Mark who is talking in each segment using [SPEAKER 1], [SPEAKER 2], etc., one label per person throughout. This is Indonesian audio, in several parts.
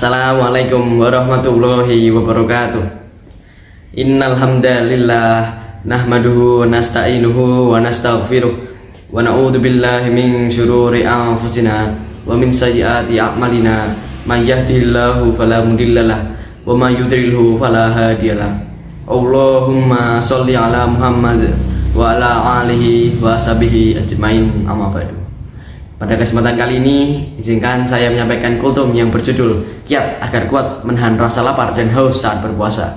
[SPEAKER 1] Assalamualaikum warahmatullahi wabarakatuh. Innal hamdalillah nahmaduhu wa nasta'inuhu wa nastaghfiruh wa na'udzu billahi min syururi anfusina wa min sayyiati a'malina. May yahdihillahu fala mudhillalah wa may yudlilhu fala hadiyalah. Allahumma sholli ala Muhammad wa ala alihi wa sahbihi ajmain, amma ba'du. Pada kesempatan kali ini, izinkan saya menyampaikan kultum yang berjudul Kiat agar kuat menahan rasa lapar dan haus saat berpuasa.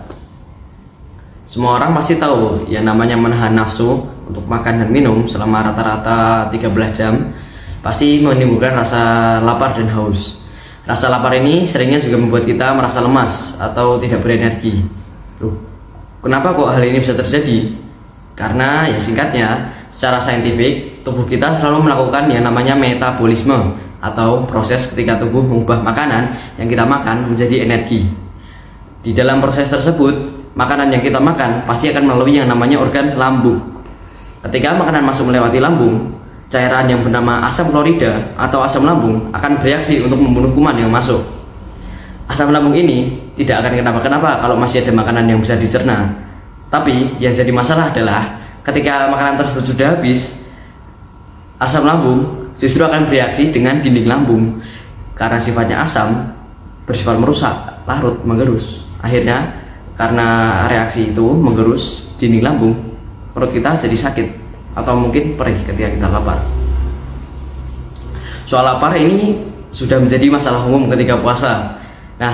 [SPEAKER 1] Semua orang pasti tahu yang namanya menahan nafsu untuk makan dan minum selama rata-rata 13 jam pasti menimbulkan rasa lapar dan haus. Rasa lapar ini seringnya juga membuat kita merasa lemas atau tidak berenergi. Loh, kenapa kok hal ini bisa terjadi? Karena ya singkatnya, secara saintifik tubuh kita selalu melakukan yang namanya metabolisme atau proses ketika tubuh mengubah makanan yang kita makan menjadi energi. Di dalam proses tersebut, makanan yang kita makan pasti akan melalui yang namanya organ lambung. Ketika makanan masuk melewati lambung, cairan yang bernama asam klorida atau asam lambung akan bereaksi untuk membunuh kuman yang masuk. Asam lambung ini tidak akan kenapa-kenapa kalau masih ada makanan yang bisa dicerna. Tapi yang jadi masalah adalah ketika makanan tersebut sudah habis, asam lambung justru akan bereaksi dengan dinding lambung. Karena sifatnya asam, bersifat merusak, larut, menggerus. Akhirnya karena reaksi itu menggerus dinding lambung, perut kita jadi sakit atau mungkin perih ketika kita lapar. Soal lapar ini sudah menjadi masalah umum ketika puasa. Nah,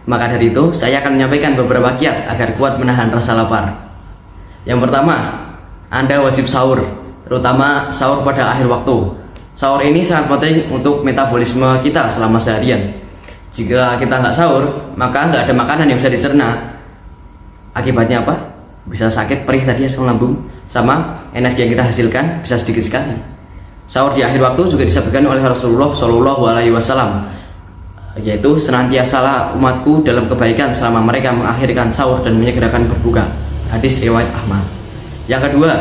[SPEAKER 1] maka dari itu saya akan menyampaikan beberapa kiat agar kuat menahan rasa lapar. Yang pertama, Anda wajib sahur, terutama sahur pada akhir waktu. Sahur ini sangat penting untuk metabolisme kita selama seharian. Jika kita nggak sahur, maka nggak ada makanan yang bisa dicerna. Akibatnya apa? Bisa sakit, perih tadi asam lambung, sama energi yang kita hasilkan bisa sedikit sekali. Sahur di akhir waktu juga disabdakan oleh Rasulullah SAW, yaitu senantiasalah umatku dalam kebaikan selama mereka mengakhirkan sahur dan menyegerakan berbuka. Hadis riwayat Ahmad. Yang kedua,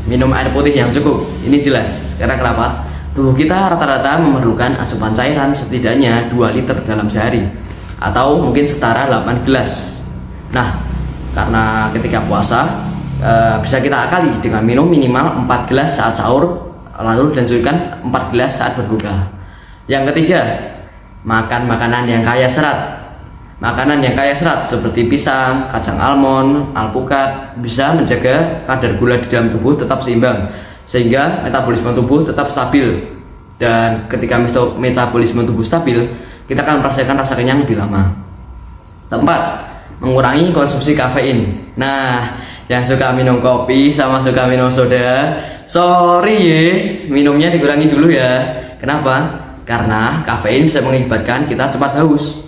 [SPEAKER 1] minum air putih yang cukup. Ini jelas, karena kenapa? Tubuh kita rata-rata memerlukan asupan cairan setidaknya 2 liter dalam sehari, atau mungkin setara 8 gelas. Nah, karena ketika puasa bisa kita akali dengan minum minimal 4 gelas saat sahur, lalu dilanjutkan 4 gelas saat berbuka. Yang ketiga, makan makanan yang kaya serat. Makanan yang kaya serat seperti pisang, kacang almond, alpukat bisa menjaga kadar gula di dalam tubuh tetap seimbang, sehingga metabolisme tubuh tetap stabil. Dan ketika metabolisme tubuh stabil, kita akan merasakan rasa kenyang lebih lama. Keempat, mengurangi konsumsi kafein. Nah, yang suka minum kopi sama suka minum soda, sorry ya, minumnya dikurangi dulu ya. Kenapa? Karena kafein bisa mengakibatkan kita cepat haus.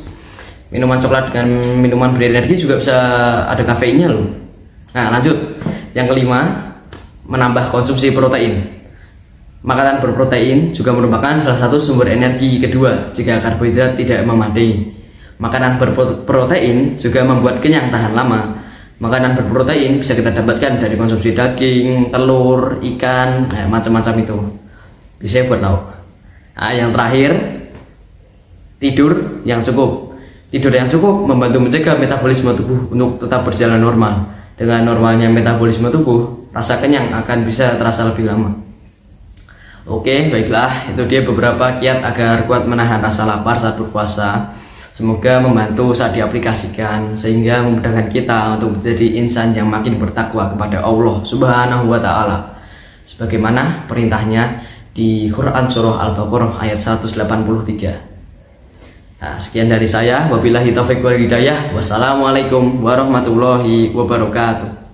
[SPEAKER 1] Minuman coklat dengan minuman berenergi juga bisa ada kafeinnya loh. Nah, lanjut. Yang kelima, menambah konsumsi protein. Makanan berprotein juga merupakan salah satu sumber energi kedua jika karbohidrat tidak memadai. Makanan berprotein juga membuat kenyang tahan lama. Makanan berprotein bisa kita dapatkan dari konsumsi daging, telur, ikan, macam-macam itu. Bisa buat lauk. Nah, yang terakhir, tidur yang cukup. Tidur yang cukup membantu mencegah metabolisme tubuh untuk tetap berjalan normal. Dengan normalnya metabolisme tubuh, rasa kenyang akan bisa terasa lebih lama. Oke, baiklah, itu dia beberapa kiat agar kuat menahan rasa lapar saat berpuasa. Semoga membantu saat diaplikasikan, sehingga memudahkan kita untuk menjadi insan yang makin bertakwa kepada Allah Subhanahu wa Ta'ala, sebagaimana perintahnya di Quran Surah Al-Baqarah ayat 183. Nah, sekian dari saya. Wabillahi taufiq wal hidayah. Wassalamualaikum warahmatullahi wabarakatuh.